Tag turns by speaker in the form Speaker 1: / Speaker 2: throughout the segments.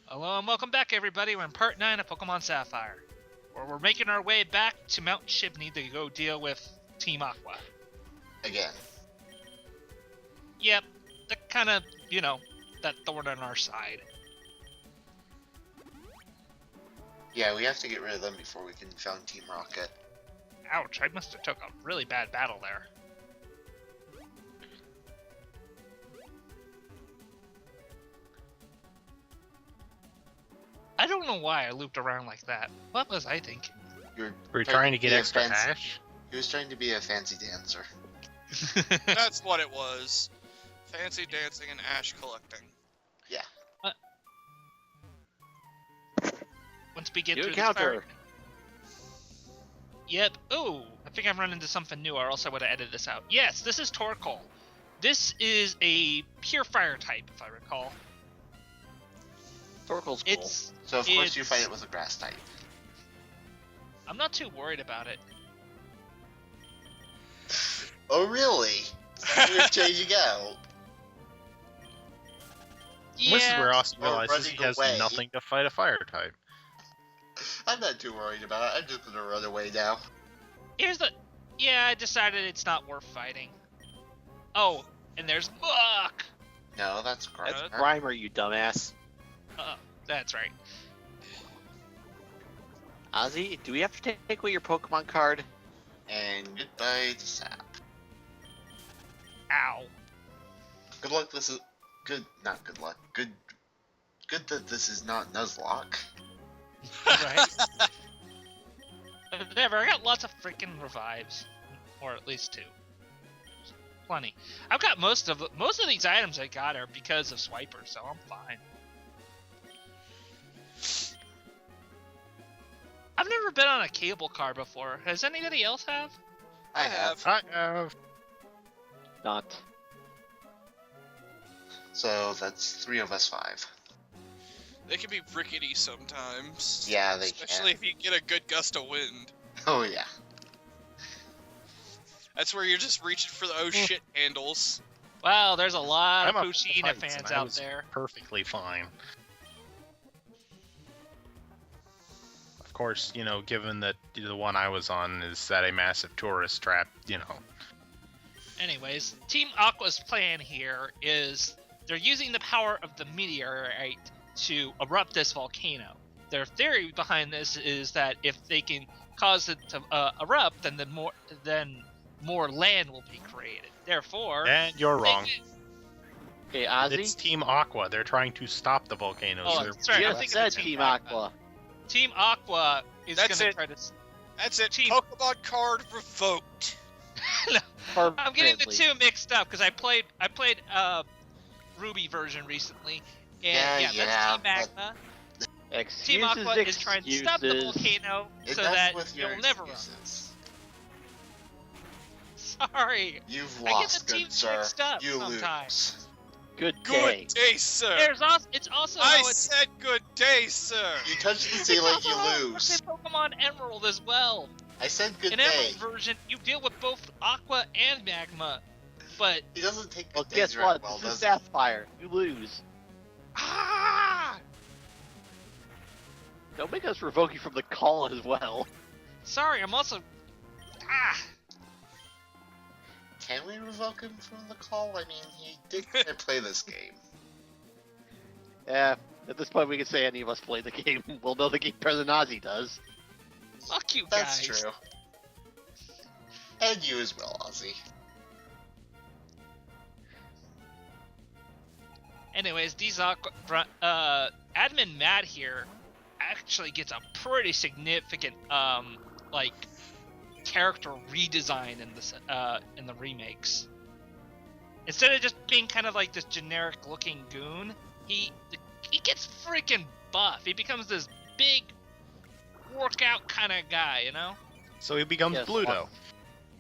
Speaker 1: Hello and welcome back, everybody. We're in Part 9 of Pokemon Sapphire, where we're making our way back to Mount Shibney to go deal with Team Aqua.
Speaker 2: Again.
Speaker 1: Yep, that kind of, that thorn on our side.
Speaker 2: Yeah, we have to get rid of them before we can found Team Rocket.
Speaker 1: Ouch, I must have took a really bad battle there. I don't know why I looped around like that. What was I thinking?
Speaker 3: We're trying to get extra hash?
Speaker 2: He was trying to be a fancy dancer.
Speaker 4: That's what it was. Fancy dancing and ash collecting.
Speaker 2: Yeah.
Speaker 1: Once we get
Speaker 5: New
Speaker 1: through
Speaker 5: encounter.
Speaker 1: this fire... Yep. Ooh, I think I've run into something new, or else I would have edited this out. Yes, this is Torkoal. This is a pure fire type, if I recall.
Speaker 5: Torkoal's cool.
Speaker 2: So of course you fight it with a grass type.
Speaker 1: I'm not too worried about it.
Speaker 2: Oh really? So you're changing out.
Speaker 1: Yeah.
Speaker 3: This is where Austin
Speaker 2: Or
Speaker 3: realizes he
Speaker 2: running
Speaker 3: has
Speaker 2: away.
Speaker 3: nothing to fight a fire type.
Speaker 2: I'm not too worried about it. I'm just gonna run away now.
Speaker 1: Here's the... Yeah, I decided it's not worth fighting. Oh, and there's Muck!
Speaker 2: No, that's
Speaker 5: That's
Speaker 2: Grimer.
Speaker 5: Grimer, you dumbass.
Speaker 1: That's right.
Speaker 5: Ozzy, do we have to take away your Pokemon card?
Speaker 2: And goodbye to Sap.
Speaker 1: Ow.
Speaker 2: Good luck. This is good. Not good luck. Good that this is not Nuzlocke.
Speaker 1: Right? Whatever, I got lots of freaking revives. Or at least 2. Plenty. I've got most of these items I got are because of Swiper, so I'm fine. I've never been on a cable car before. Has anybody else have?
Speaker 2: I have.
Speaker 3: I have.
Speaker 5: Not.
Speaker 2: So that's 3 of us 5.
Speaker 4: They can be rickety sometimes.
Speaker 2: Yeah, they
Speaker 4: Especially
Speaker 2: can.
Speaker 4: if you get a good gust of wind.
Speaker 2: Oh yeah.
Speaker 4: That's where you're just reaching for the oh shit handles.
Speaker 1: Wow, there's a lot
Speaker 3: I'm
Speaker 1: of
Speaker 3: up for
Speaker 1: Pushina
Speaker 3: fights,
Speaker 1: fans
Speaker 3: and I
Speaker 1: out
Speaker 3: was
Speaker 1: there.
Speaker 3: perfectly fine. Of course, given that the one I was on is at a massive tourist trap,
Speaker 1: Anyways, Team Aqua's plan here is they're using the power of the meteorite to erupt this volcano. Their theory behind this is that if they can cause it to erupt, then more land will be created. Therefore,
Speaker 3: And you're wrong.
Speaker 5: Okay, Ozzy?
Speaker 3: It's Team Aqua. They're trying to stop the volcanoes.
Speaker 1: Oh,
Speaker 3: They're-
Speaker 1: that's right.
Speaker 5: You
Speaker 1: I'm
Speaker 5: just
Speaker 1: thinking of
Speaker 5: said
Speaker 1: Team
Speaker 5: Team
Speaker 1: Aqua.
Speaker 5: Aqua.
Speaker 1: Team Aqua is going
Speaker 4: That's
Speaker 1: to
Speaker 4: it.
Speaker 1: try to...
Speaker 4: That's it.
Speaker 1: Team-
Speaker 4: Pokemon card revoked.
Speaker 1: I'm getting the
Speaker 5: Permanently.
Speaker 1: 2 mixed up because I played Ruby version recently, and
Speaker 2: Yeah,
Speaker 1: that's Team
Speaker 2: but-
Speaker 1: Magma.
Speaker 5: Excuses,
Speaker 1: Team Aqua is trying to stop the
Speaker 5: excuses.
Speaker 1: volcano so
Speaker 2: Enough
Speaker 1: that
Speaker 2: with your
Speaker 1: you'll never run.
Speaker 2: excuses.
Speaker 1: Sorry.
Speaker 2: You've
Speaker 1: I get
Speaker 2: lost,
Speaker 1: the
Speaker 2: good
Speaker 1: teams
Speaker 2: sir.
Speaker 1: mixed up
Speaker 2: You
Speaker 1: sometimes.
Speaker 2: lose.
Speaker 5: Good day.
Speaker 4: Good day, sir.
Speaker 1: It's also
Speaker 4: I
Speaker 1: how it's
Speaker 4: said good day, sir.
Speaker 2: You touch the
Speaker 1: it's
Speaker 2: ceiling,
Speaker 1: also how it
Speaker 2: you
Speaker 1: works
Speaker 2: lose.
Speaker 1: in Pokemon Emerald as well.
Speaker 2: I said good
Speaker 1: In
Speaker 2: day.
Speaker 1: Emerald version, you deal with both Aqua and Magma, but
Speaker 2: He doesn't take
Speaker 5: Well,
Speaker 2: good
Speaker 5: guess
Speaker 2: days very
Speaker 5: what?
Speaker 2: well,
Speaker 5: This is
Speaker 2: does he?
Speaker 5: Sapphire. You lose.
Speaker 1: ah!
Speaker 5: Don't make us revoke you from the call as well.
Speaker 1: Sorry, I'm also
Speaker 2: Can we revoke him from the call? I mean, he did kind of play this game.
Speaker 5: Yeah, at this point we can say any of us play the game. We'll know the game better than Ozzy does.
Speaker 1: fuck you
Speaker 2: That's
Speaker 1: guys.
Speaker 2: true. And you as well, Ozzy.
Speaker 1: Anyways, these Admin Matt here actually gets a pretty significant character redesign in the remakes. Instead of just being kind of like this generic looking goon, he gets freaking buff. He becomes this big workout kind of guy, you know?
Speaker 3: So he becomes
Speaker 5: Yes,
Speaker 3: Bluto.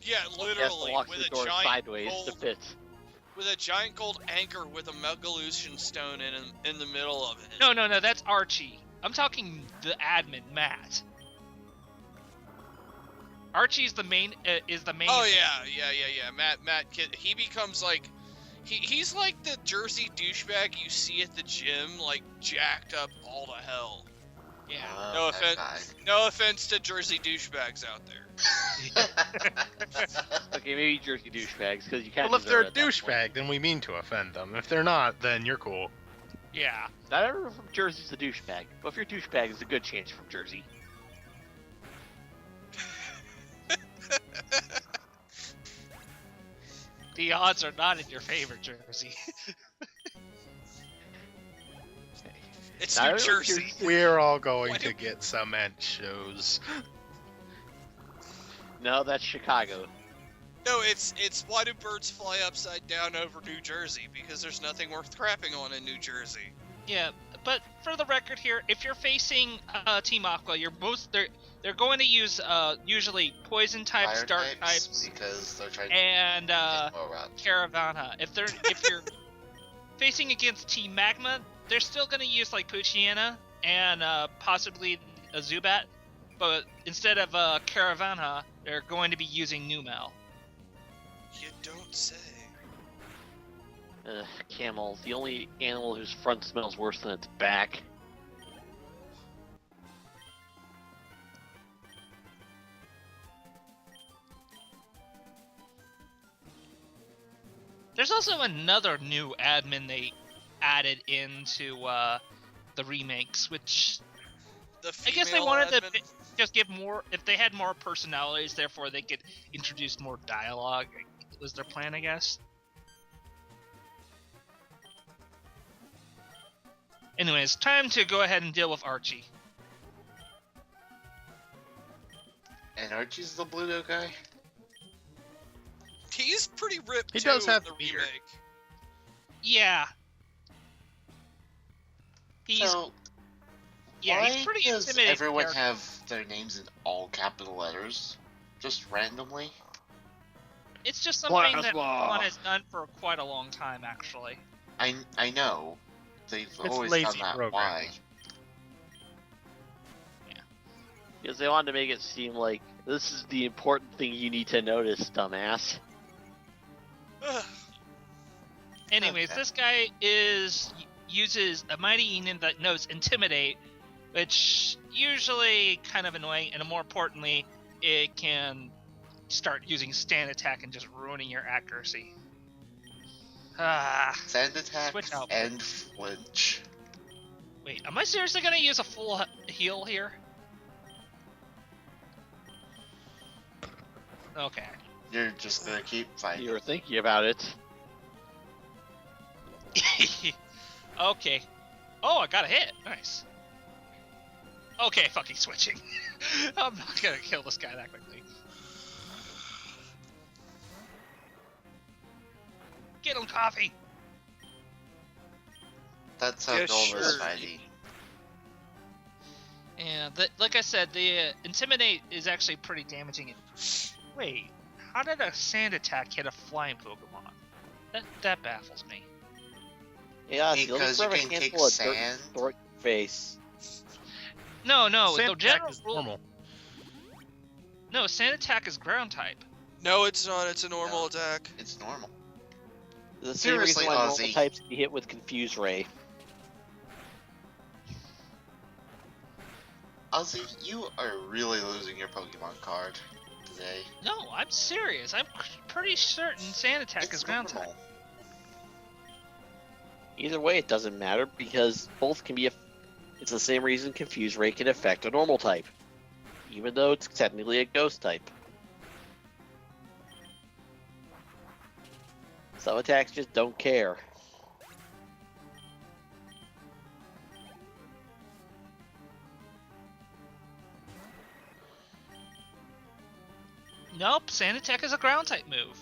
Speaker 4: Yeah,
Speaker 5: Yes,
Speaker 4: literally
Speaker 5: walks
Speaker 4: with
Speaker 5: the
Speaker 4: a
Speaker 5: door
Speaker 4: giant
Speaker 5: sideways
Speaker 4: gold,
Speaker 5: to fit.
Speaker 4: with a giant gold anchor with a Megalution stone in the middle of it.
Speaker 1: No, that's Archie. I'm talking the admin, Matt. Archie's the main.
Speaker 4: Oh yeah. Matt, he becomes like, He's like the Jersey douchebag you see at the gym, like jacked up all to hell.
Speaker 1: Yeah.
Speaker 4: No
Speaker 2: that
Speaker 4: offense. No offense to Jersey douchebags out there.
Speaker 5: Okay, maybe Jersey douchebags, because you can't.
Speaker 3: Well, if they're a douchebag, then we mean to offend them. If they're not, then you're cool.
Speaker 1: Yeah.
Speaker 5: Not everyone from Jersey's a douchebag, but if you're a douchebag, there's a good chance you're from Jersey.
Speaker 1: The odds are not in your favor, Jersey.
Speaker 4: It's
Speaker 5: Not
Speaker 4: New
Speaker 5: everyone from
Speaker 4: Jersey.
Speaker 5: Jersey-
Speaker 3: We're all going
Speaker 4: Why
Speaker 3: to
Speaker 4: do-
Speaker 3: get cement shows.
Speaker 5: No, that's Chicago.
Speaker 4: No, it's why do birds fly upside down over New Jersey? Because there's nothing worth crapping on in New Jersey.
Speaker 1: Yeah, but for the record here, if you're facing Team Aqua, they're going to use usually poison types,
Speaker 2: Fire
Speaker 1: dark
Speaker 2: types,
Speaker 1: types,
Speaker 2: because they're trying
Speaker 1: and
Speaker 2: to get more routes.
Speaker 1: Caravana. If you're facing against Team Magma, they're still going to use like Poochyena and possibly a Zubat, but instead of Caravana, they're going to be using Numel.
Speaker 4: You don't say.
Speaker 5: Camel, the only animal whose front smells worse than its back.
Speaker 1: There's also another new admin they added into the remakes, which
Speaker 4: The
Speaker 1: I guess they
Speaker 4: female
Speaker 1: wanted to
Speaker 4: admin-
Speaker 1: just give more. If they had more personalities, therefore they could introduce more dialogue. Was their plan, I guess. Anyways, time to go ahead and deal with Archie.
Speaker 2: And Archie's the Bluto guy?
Speaker 4: He's pretty ripped
Speaker 3: He
Speaker 4: too
Speaker 3: does have
Speaker 4: in the
Speaker 3: the beard.
Speaker 4: remake.
Speaker 1: Yeah. He's
Speaker 2: So,
Speaker 1: yeah, he's
Speaker 2: why
Speaker 1: pretty
Speaker 2: does
Speaker 1: intimidating.
Speaker 2: everyone
Speaker 1: character.
Speaker 2: have their names in all capital letters? Just randomly?
Speaker 1: It's just something that
Speaker 5: Plasma.
Speaker 1: one has done for quite a long time, actually.
Speaker 2: I know. They've
Speaker 3: It's
Speaker 2: always
Speaker 3: lazy
Speaker 2: done that.
Speaker 3: programming.
Speaker 2: Why?
Speaker 5: Because they wanted to make it seem like this is the important thing you need to notice, dumbass.
Speaker 1: Anyways,
Speaker 2: Okay.
Speaker 1: this guy uses a mighty Enum that knows Intimidate, which usually kind of annoying, and more importantly, it can start using Stand Attack and just ruining your accuracy.
Speaker 2: Sand attack
Speaker 1: Switch out.
Speaker 2: and flinch.
Speaker 1: Wait, am I seriously gonna use a full heal here? Okay.
Speaker 2: You're just gonna keep fighting.
Speaker 5: You were thinking about it.
Speaker 1: Okay. Oh, I got a hit. Nice. Okay, fucking switching. I'm not gonna kill this guy that quickly. Get him coffee.
Speaker 2: That's how
Speaker 4: Yeah,
Speaker 2: Nova is
Speaker 4: sure.
Speaker 2: fighting.
Speaker 1: And like I said, the Intimidate is actually pretty damaging. Wait, how did a Sand Attack hit a flying Pokemon? That baffles me.
Speaker 6: Yeah,
Speaker 2: Because you can kick sand.
Speaker 6: Throw it in your face.
Speaker 1: No,
Speaker 3: Sand
Speaker 1: the
Speaker 3: attack
Speaker 1: general
Speaker 3: is
Speaker 1: rule.
Speaker 3: normal.
Speaker 1: No, Sand Attack is ground type.
Speaker 4: No, it's not. It's a normal
Speaker 2: No.
Speaker 4: attack.
Speaker 2: It's normal.
Speaker 6: The same reason
Speaker 2: Seriously,
Speaker 6: why normal
Speaker 2: Ozzy.
Speaker 6: types can be hit with Confuse Ray.
Speaker 2: Ozzy, you are really losing your Pokemon card today.
Speaker 1: No, I'm serious. I'm pretty certain Sand Attack is
Speaker 2: It's
Speaker 1: ground type.
Speaker 2: normal.
Speaker 6: Either way, it doesn't matter because both can be. It's the same reason Confuse Ray can affect a normal type, even though it's technically a ghost type. Some attacks just don't care.
Speaker 1: Nope, Sand Attack is a ground type move.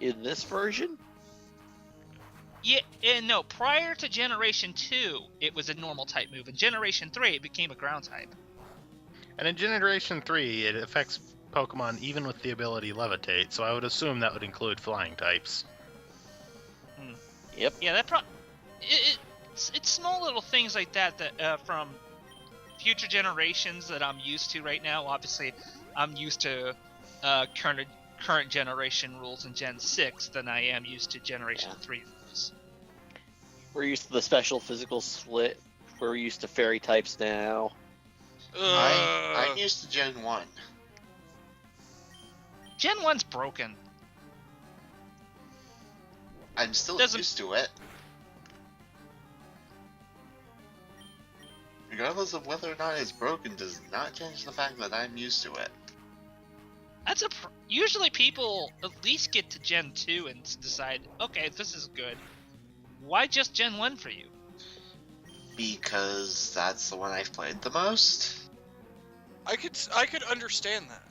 Speaker 6: In this version,
Speaker 1: Yeah, and no, prior to Generation 2, it was a normal type move. In Generation 3, it became a ground type.
Speaker 3: And in Generation 3, it affects Pokemon even with the ability Levitate, so I would assume that would include flying types.
Speaker 6: yep.
Speaker 1: Yeah, it's small little things like that from future generations that I'm used to right now. Obviously, I'm used to current generation rules in Gen 6 than I am used to Generation
Speaker 6: Yeah.
Speaker 1: 3 rules.
Speaker 6: We're used to the special physical split. We're used to fairy types now.
Speaker 2: I'm used to Gen 1.
Speaker 1: Gen 1's broken.
Speaker 2: I'm still
Speaker 1: Doesn't-
Speaker 2: used to it. Regardless of whether or not it's broken does not change the fact that I'm used to it.
Speaker 1: Usually people at least get to Gen 2 and decide, okay, this is good. Why just Gen 1 for you?
Speaker 2: Because that's the one I've played the most.
Speaker 4: I could understand that.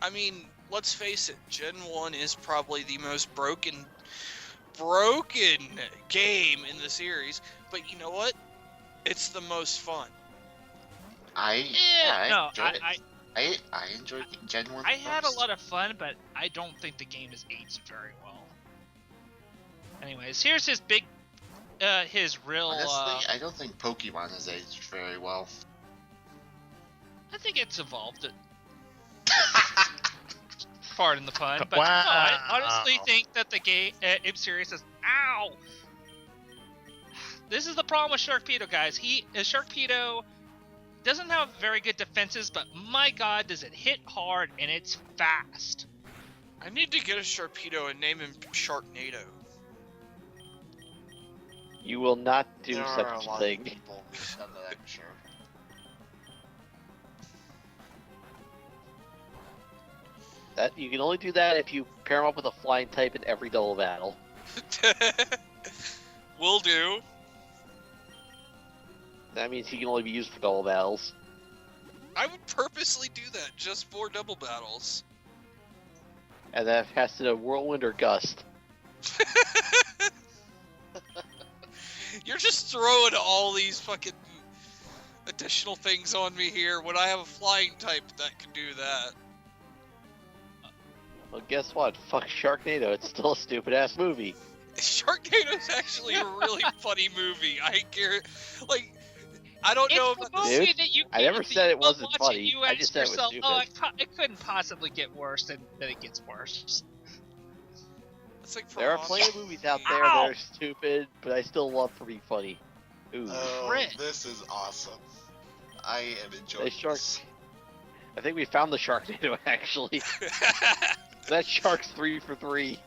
Speaker 4: I mean, let's face it, Gen 1 is probably the most broken game in the series, but you know what? It's the most fun.
Speaker 2: I enjoyed it. I enjoyed Gen 1
Speaker 1: I had a lot of fun, but I don't think the game has aged very well. Anyways, here's his real.
Speaker 2: Honestly, I don't think Pokemon has aged very well.
Speaker 1: I think it's evolved. Pardon the pun, but
Speaker 3: Wow.
Speaker 1: no, I honestly think that the game series is. Ow! This is the problem with Sharkpedo, guys. Sharkpedo doesn't have very good defenses, but my god, does it hit hard and it's fast.
Speaker 4: I need to get a Sharpedo and name him Sharknado.
Speaker 6: You will not do
Speaker 2: There
Speaker 6: such
Speaker 2: are a
Speaker 6: a
Speaker 2: lot
Speaker 6: thing.
Speaker 2: of people who've done that, I'm sure.
Speaker 6: That you can only do that if you pair him up with a flying type in every double battle.
Speaker 4: Will do.
Speaker 6: That means he can only be used for double battles.
Speaker 4: I would purposely do that just for double battles.
Speaker 6: And that has to do Whirlwind or Gust.
Speaker 4: You're just throwing all these fucking additional things on me here when I have a flying type that can do that.
Speaker 6: Well, guess what? Fuck Sharknado. It's still a stupid ass movie.
Speaker 4: Sharknado's actually a really funny movie. I don't know
Speaker 1: It's
Speaker 4: about
Speaker 1: a
Speaker 4: this.
Speaker 1: movie
Speaker 6: Dude,
Speaker 1: that you
Speaker 6: I never
Speaker 1: can't
Speaker 6: said it
Speaker 1: watch
Speaker 6: wasn't
Speaker 1: it,
Speaker 6: funny.
Speaker 1: You
Speaker 6: I
Speaker 1: ask
Speaker 6: just said it was
Speaker 1: yourself,
Speaker 6: stupid.
Speaker 1: it couldn't possibly get worse than it gets worse.
Speaker 4: It's like
Speaker 6: There are
Speaker 4: from-
Speaker 6: plenty of movies out there
Speaker 1: Ow!
Speaker 6: that are stupid, but I still love for being funny. Ooh.
Speaker 2: Oh,
Speaker 1: Crit.
Speaker 2: this is awesome. I am enjoying
Speaker 6: They shark-
Speaker 2: this.
Speaker 6: I think we found the Sharknado, actually. That shark's 3 for 3.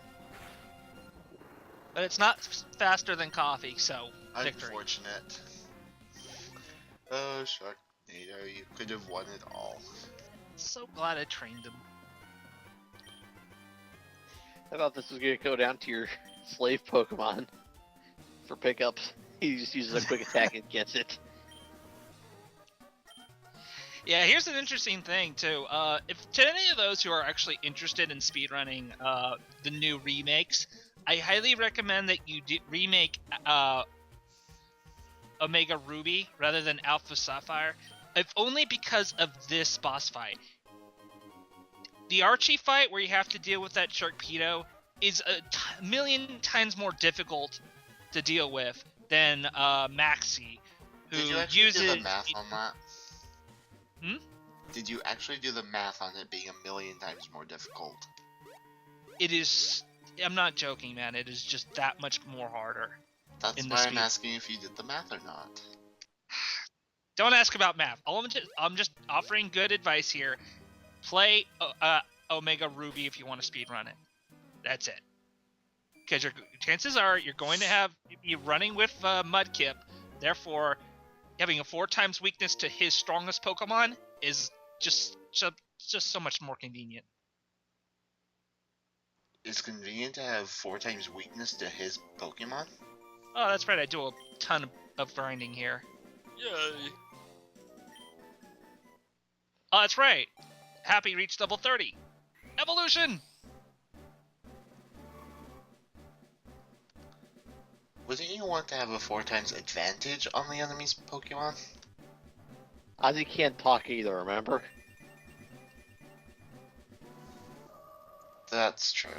Speaker 1: But it's not faster than coffee, so victory.
Speaker 2: Unfortunate. Oh, Sharknado, you could have won it all.
Speaker 1: So glad I trained him.
Speaker 6: I thought this was going to go down to your slave Pokemon for pickups. He just uses a quick attack and gets it.
Speaker 1: Yeah, here's an interesting thing too. If to any of those who are actually interested in speedrunning the new remakes, I highly recommend that you remake Omega Ruby rather than Alpha Sapphire, if only because of this boss fight. The Archie fight, where you have to deal with that Sharkpedo, is a million times more difficult to deal with than Maxie, who
Speaker 2: Did you actually
Speaker 1: uses.
Speaker 2: do the math on that?
Speaker 1: Hmm?
Speaker 2: Did you actually do the math on it being a million times more difficult?
Speaker 1: It is. I'm not joking, man. It is just that much more harder.
Speaker 2: That's
Speaker 1: In the
Speaker 2: why I'm
Speaker 1: speed.
Speaker 2: asking if you did the math or not.
Speaker 1: Don't ask about math. I'm just offering good advice here. Play Omega Ruby if you want to speedrun it. That's it. Because your chances are you're going to have you running with Mudkip. Therefore, having a 4 times weakness to his strongest Pokemon is just so much more convenient.
Speaker 2: It's convenient to have 4 times weakness to his Pokemon.
Speaker 1: Oh, that's right. I do a ton of grinding here.
Speaker 4: Yay.
Speaker 1: Oh, that's right. Happy reached level 30. Evolution!
Speaker 2: Wouldn't you want to have a 4 times advantage on the enemy's Pokemon?
Speaker 6: Ozzy can't talk either, remember?
Speaker 2: That's true.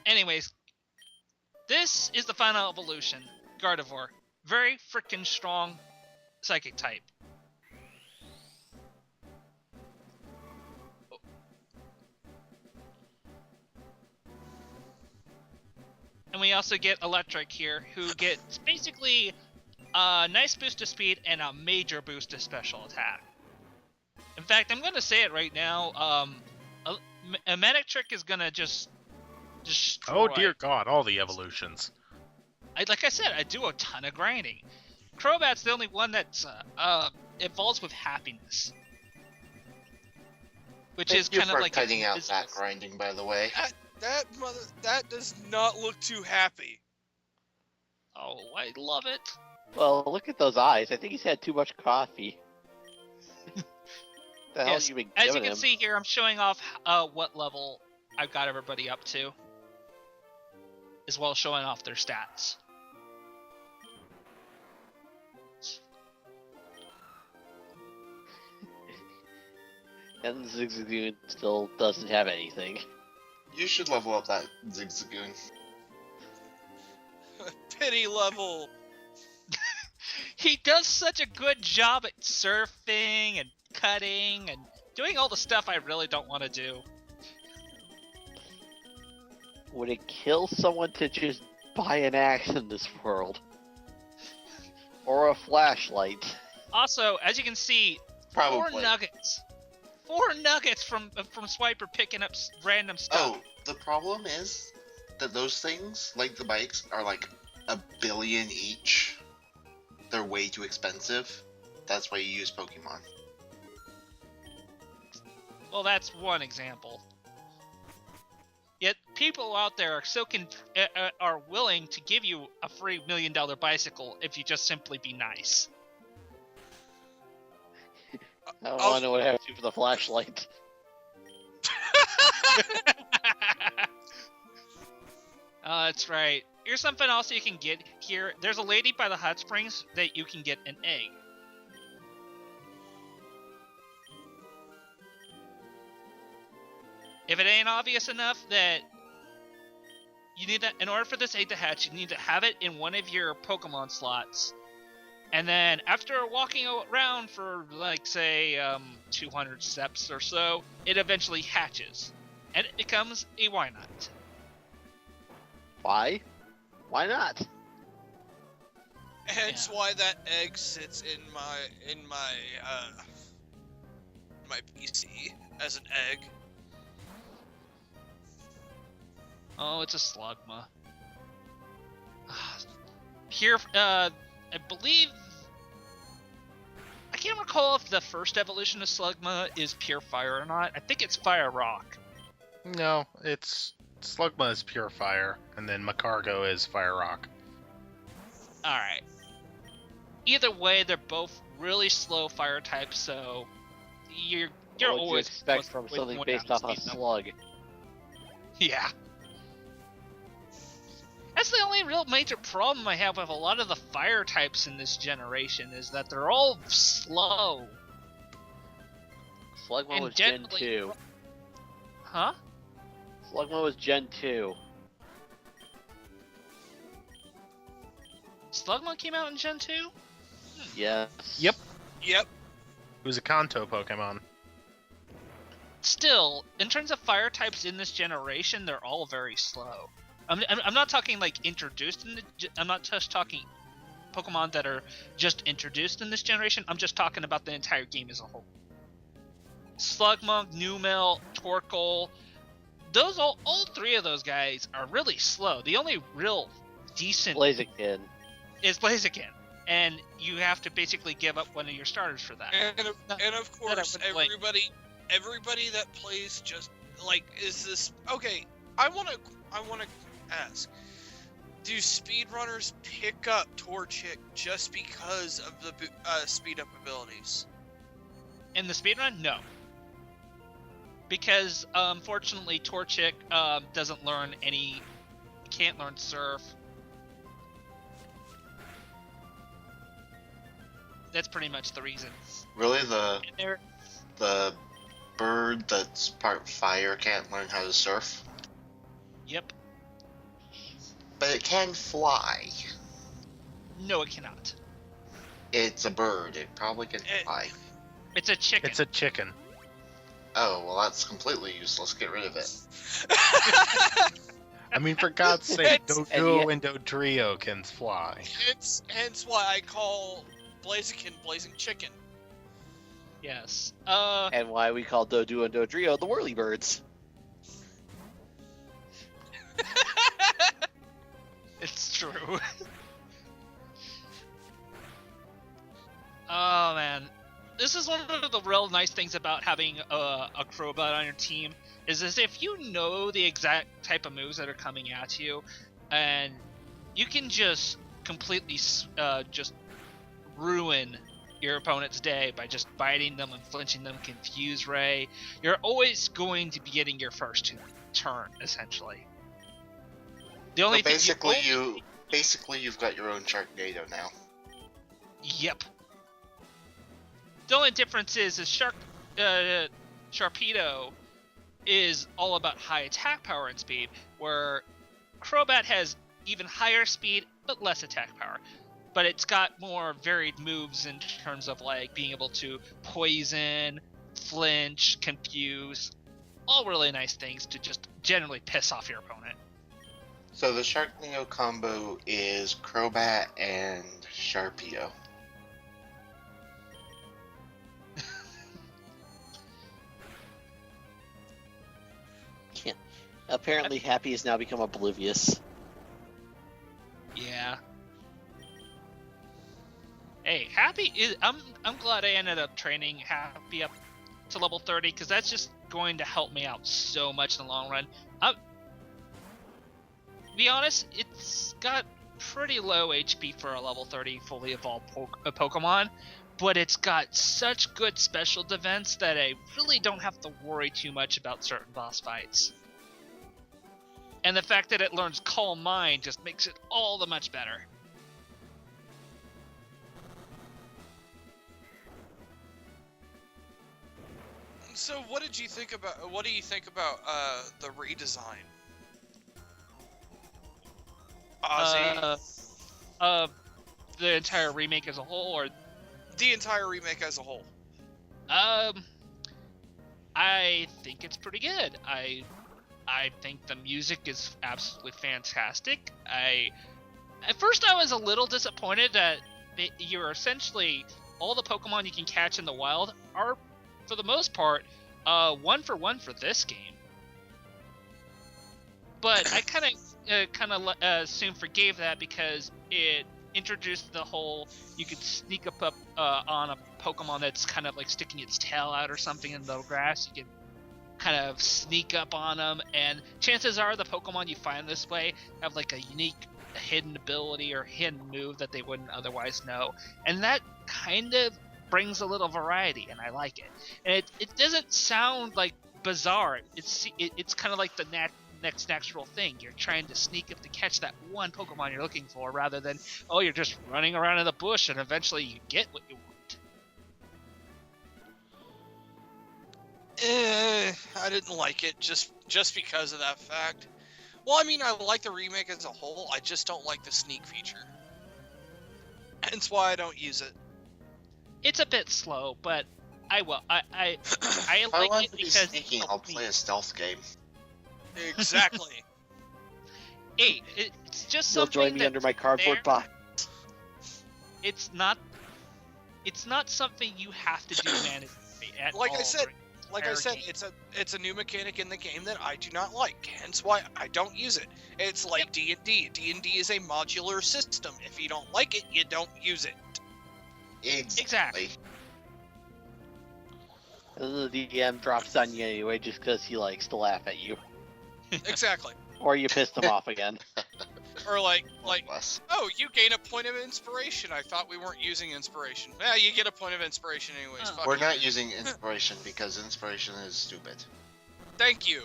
Speaker 1: Anyways, this is the final evolution. Gardevoir. Very freaking strong psychic type. we also get Electric here, who gets basically a nice boost to speed and a major boost to special attack. In fact, I'm going to say it right now. A Manic Trick is going to just destroy.
Speaker 3: Oh dear God, all the evolutions.
Speaker 1: Like I said, I do a ton of grinding. Crobat's the only one that's evolves with happiness, which is kind of like
Speaker 2: cutting out
Speaker 1: business.
Speaker 2: that grinding, by the way.
Speaker 4: That does not look too happy.
Speaker 1: Oh, I love it.
Speaker 5: Well, look at those eyes. I think he's had too much coffee. The hell
Speaker 1: Yes,
Speaker 5: you been
Speaker 1: as you
Speaker 5: giving
Speaker 1: can
Speaker 5: him?
Speaker 1: see here, I'm showing off what level I've got everybody up to, as well as showing off their stats.
Speaker 5: And Zigzagoon still doesn't have anything.
Speaker 2: You should level up that Zigzagoon.
Speaker 4: Pity level.
Speaker 1: He does such a good job at surfing and cutting and doing all the stuff I really don't want to do.
Speaker 5: Would it kill someone to just buy an axe in this world? Or a flashlight?
Speaker 1: Also, as you can see,
Speaker 2: Probably.
Speaker 1: 4 nuggets. 4 nuggets from Swiper picking up random stuff.
Speaker 2: Oh, the problem is that those things, like the bikes, are like $1 billion each. They're way too expensive. That's why you use Pokemon.
Speaker 1: Well, that's one example. Yet people out there are are willing to give you a free $1 million bicycle if you just simply be nice.
Speaker 5: I don't want to know what happened to you for the flashlight.
Speaker 1: That's right. Here's something else you can get here. There's a lady by the hot springs that you can get an egg. If it ain't obvious enough that you need that, in order for this egg to hatch, you need to have it in one of your Pokemon slots. And then after walking around for, like, say, 200 steps or so, it eventually hatches. And it becomes a Wynot.
Speaker 5: Why? Why not?
Speaker 4: Hence
Speaker 1: Yeah.
Speaker 4: why that egg sits in my PC as an egg.
Speaker 1: Oh, it's a Slugma. Here, I believe... I can't recall if the first evolution of Slugma is pure fire or not. I think it's fire rock.
Speaker 3: No, it's Slugma is pure fire, and then Macargo is fire rock.
Speaker 1: Alright. Either way, they're both really slow fire types, so you're
Speaker 5: What would you
Speaker 1: always
Speaker 5: expect from
Speaker 1: with
Speaker 5: something
Speaker 1: one
Speaker 5: based off a
Speaker 1: outspeed them.
Speaker 5: slug?
Speaker 1: Yeah. That's the only real major problem I have with a lot of the fire types in this generation, is that they're all slow.
Speaker 5: Slugma
Speaker 1: And
Speaker 5: was Gen
Speaker 1: generally-
Speaker 5: 2.
Speaker 1: Huh?
Speaker 5: Slugma was Gen 2.
Speaker 1: Slugma came out in Gen 2?
Speaker 5: Yes.
Speaker 3: Yep.
Speaker 4: Yep.
Speaker 3: It was a Kanto Pokemon.
Speaker 1: Still, in terms of fire types in this generation, they're all very slow. I'm not talking like introduced in the... I'm not just talking Pokemon that are just introduced in this generation. I'm just talking about the entire game as a whole. Slugma, Numel, Torkoal, those all 3 of those guys are really slow. The only real decent
Speaker 5: Blaziken.
Speaker 1: is Blaziken, and you have to basically give up one of your starters for that.
Speaker 4: And of course,
Speaker 1: wouldn't blame.
Speaker 4: everybody that plays just like is this okay? I want to ask: do speedrunners pick up Torchic just because of the speed up abilities?
Speaker 1: In the speedrun, no. Because, unfortunately, Torchic doesn't learn can't learn Surf. That's pretty much the reason.
Speaker 2: Really,
Speaker 1: And they're,
Speaker 2: the bird that's part fire can't learn how to surf?
Speaker 1: yep.
Speaker 2: But it can fly.
Speaker 1: No, it cannot.
Speaker 2: It's a bird. It probably can fly.
Speaker 1: It's a chicken.
Speaker 3: It's a chicken.
Speaker 2: Oh, well, that's completely useless. Get rid of it.
Speaker 3: I mean, for God's sake,
Speaker 4: And
Speaker 3: Doduo and Dodrio can fly.
Speaker 4: hence why I call Blaziken Blazing Chicken.
Speaker 1: Yes.
Speaker 6: And why we call Doduo and Dodrio the Whirlybirds.
Speaker 1: It's true. Oh man, this is one of the real nice things about having a Crowbot on your team is if you know the exact type of moves that are coming at you, and you can just completely just ruin your opponent's day by just biting them and flinching them, confuse Ray. You're always going to be getting your first turn, essentially. The only
Speaker 2: So basically you've got your own Sharknado now.
Speaker 1: Yep. The only difference is Sharpedo is all about high attack power and speed, where Crobat has even higher speed but less attack power. But it's got more varied moves in terms of like being able to poison, flinch, confuse, all really nice things to just generally piss off your opponent.
Speaker 2: So the Sharknado combo is Crobat and Sharpedo.
Speaker 6: Apparently, Happy has now become oblivious.
Speaker 1: Yeah. Hey, Happy is. I'm glad I ended up training Happy up to level 30 because that's just going to help me out so much in the long run. To be honest, it's got pretty low HP for a level 30 fully evolved Pokemon, but it's got such good special defense that I really don't have to worry too much about certain boss fights. And the fact that it learns Calm Mind just makes it all the much better.
Speaker 4: So what do you think about the redesign? Ozzy?
Speaker 1: The entire remake as a whole, or
Speaker 4: The entire remake as a whole.
Speaker 1: I think it's pretty good. I think the music is absolutely fantastic. At first I was a little disappointed that you're essentially all the Pokemon you can catch in the wild are, for the most part, 1-for-1 for this game. But I kind of soon forgave that because it introduced the whole you could sneak up on a Pokemon that's kind of like sticking its tail out or something in the grass. You can kind of sneak up on them, and chances are the Pokemon you find this way have like a unique hidden ability or hidden move that they wouldn't otherwise know, and that kind of brings a little variety, and I like it. And it doesn't sound like bizarre. It's kind of like the next natural thing. You're trying to sneak up to catch that one Pokemon you're looking for, rather than you're just running around in the bush and eventually you get what you want.
Speaker 4: I didn't like it just because of that fact. Well, I mean, I like the remake as a whole. I just don't like the sneak feature. Hence why I don't use it.
Speaker 1: It's a bit slow, but I
Speaker 2: If I
Speaker 1: like
Speaker 2: want
Speaker 1: it
Speaker 2: to be
Speaker 1: because
Speaker 2: sneaking, I'll play a stealth game.
Speaker 4: Exactly.
Speaker 1: hey, it's just
Speaker 6: You'll
Speaker 1: something
Speaker 6: join me
Speaker 1: that's
Speaker 6: under my cardboard
Speaker 1: there.
Speaker 6: box.
Speaker 1: It's not something you have to do manually at
Speaker 4: Like
Speaker 1: all.
Speaker 4: I said,
Speaker 1: game.
Speaker 4: it's a new mechanic in the game that I do not like. Hence why I don't use it. It's like D&D. D&D is a modular system. If you don't like it, you don't use it.
Speaker 1: Exactly.
Speaker 6: And then the DM drops on you anyway just because he likes to laugh at you.
Speaker 4: Exactly.
Speaker 6: Or you pissed him off again.
Speaker 4: Or like,
Speaker 2: Bless.
Speaker 4: oh, you gain a point of inspiration. I thought we weren't using inspiration. Yeah, you get a point of inspiration anyways.
Speaker 1: Oh.
Speaker 4: Fuck
Speaker 2: We're
Speaker 4: you.
Speaker 2: not using inspiration because inspiration is stupid.
Speaker 4: Thank you.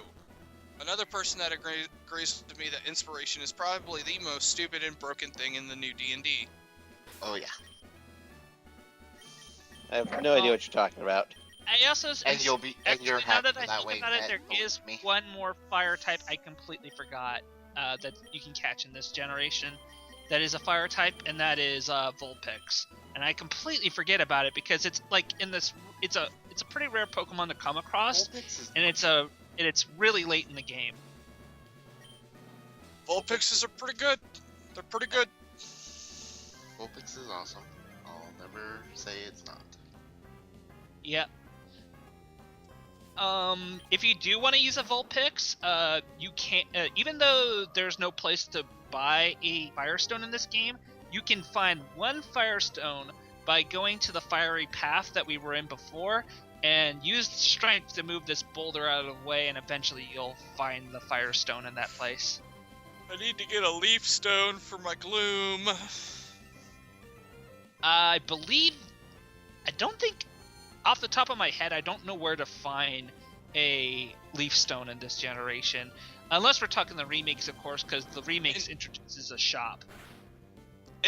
Speaker 4: Another person that agrees with me that inspiration is probably the most stupid and broken thing in the new D&D.
Speaker 2: Oh yeah.
Speaker 6: I have no idea what you're talking about.
Speaker 1: I also
Speaker 2: And you're
Speaker 1: actually,
Speaker 2: happy
Speaker 1: now that I
Speaker 2: that
Speaker 1: think
Speaker 2: way.
Speaker 1: about it,
Speaker 2: Ed,
Speaker 1: there
Speaker 2: believe
Speaker 1: is
Speaker 2: me.
Speaker 1: one more fire type I completely forgot that you can catch in this generation. That is a fire type, and that is Vulpix. And I completely forget about it because it's like in this. It's a pretty rare Pokemon to come across,
Speaker 2: Vulpix is-
Speaker 1: and it's really late in the game.
Speaker 4: Vulpixes are pretty good. They're pretty good.
Speaker 2: Vulpix is awesome. I'll never say it's not.
Speaker 1: Yep. If you do want to use a Vulpix, you can't. Even though there's no place to buy a Firestone in this game, you can find one Firestone by going to the fiery path that we were in before, and use strength to move this boulder out of the way, and eventually you'll find the Firestone in that place.
Speaker 4: I need to get a leaf stone for my gloom.
Speaker 1: I don't think, off the top of my head, I don't know where to find a leaf stone in this generation. Unless we're talking the remakes, of course, because the remakes introduces a shop.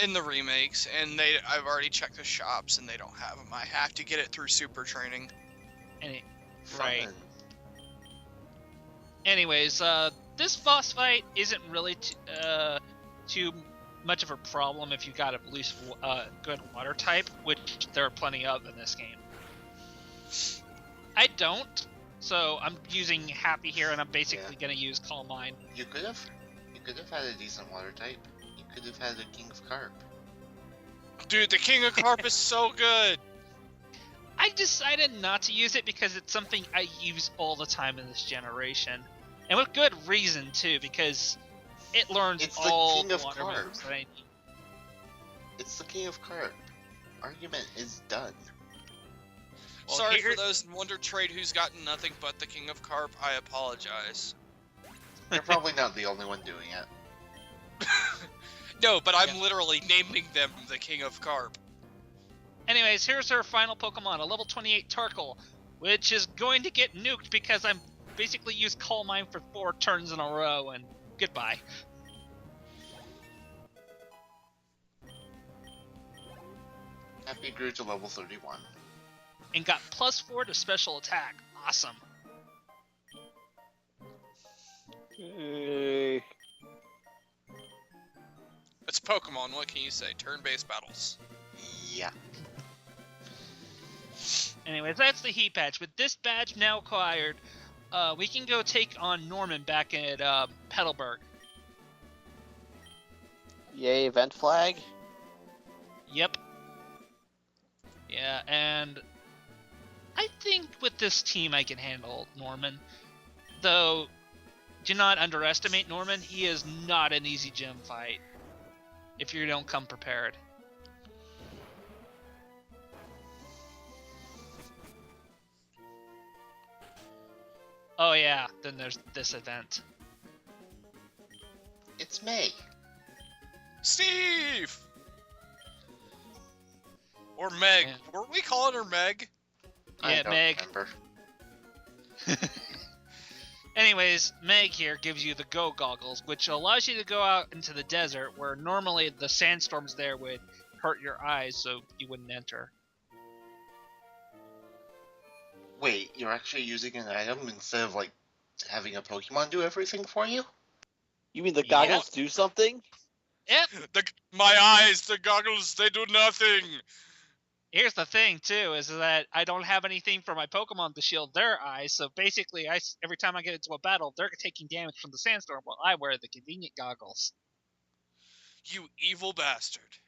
Speaker 4: In the remakes, and I've already checked the shops, and they don't have them. I have to get it through super training.
Speaker 1: Right.
Speaker 2: Fun.
Speaker 1: Anyways, this boss fight isn't really too much of a problem if you got at least a good water type, which there are plenty of in this game. I don't, so I'm using Happy here, and I'm basically going to use Calm Mind.
Speaker 2: You could have had a decent water type. You could have had a King of Carp.
Speaker 4: Dude, the King of Carp is so good.
Speaker 1: I decided not to use it because it's something I use all the time in this generation. And with good reason, too, because it learns
Speaker 2: It's the
Speaker 1: all
Speaker 2: King
Speaker 1: the
Speaker 2: of
Speaker 1: water
Speaker 2: Carp.
Speaker 1: moves that I need.
Speaker 2: It's the King of Carp. Argument is done.
Speaker 1: Well,
Speaker 4: Sorry
Speaker 1: here-
Speaker 4: for those in Wonder Trade who's gotten nothing but the King of Carp. I apologize.
Speaker 2: You're probably not the only one doing it.
Speaker 4: No, but I'm
Speaker 1: Yeah.
Speaker 4: literally naming them the King of Carp.
Speaker 1: Anyways, here's our final Pokemon, a level 28 Tarkle, which is going to get nuked because I'm basically used Calm Mind for 4 turns in a row, and goodbye.
Speaker 2: Happy grew to level 31.
Speaker 1: And got +4 to special attack. Awesome.
Speaker 5: Yay.
Speaker 4: It's Pokemon, what can you say? Turn-based battles.
Speaker 2: Yeah.
Speaker 1: Anyways, that's the Heat Badge. With this badge now acquired, we can go take on Norman back at Petalburg.
Speaker 5: Yay, event flag.
Speaker 1: Yep. Yeah, and I think with this team I can handle Norman. Though, do not underestimate Norman. He is not an easy gym fight if you don't come prepared. Oh yeah, then there's this event.
Speaker 2: It's May.
Speaker 4: Steve! Or Meg.
Speaker 1: Yeah.
Speaker 4: Were we calling her Meg?
Speaker 2: I
Speaker 1: Yeah,
Speaker 2: don't
Speaker 1: Meg.
Speaker 2: remember.
Speaker 1: Anyways, Meg here gives you the Go Goggles, which allows you to go out into the desert where normally the sandstorms there would hurt your eyes, so you wouldn't enter.
Speaker 2: Wait, you're actually using an item instead of like having a Pokemon do everything for you?
Speaker 5: You mean the
Speaker 1: Yeah.
Speaker 5: goggles do something?
Speaker 1: Yep.
Speaker 4: My eyes, the goggles, they do nothing.
Speaker 1: Here's the thing too, is that I don't have anything for my Pokemon to shield their eyes, so basically, every time I get into a battle, they're taking damage from the sandstorm while I wear the convenient goggles.
Speaker 4: You evil bastard.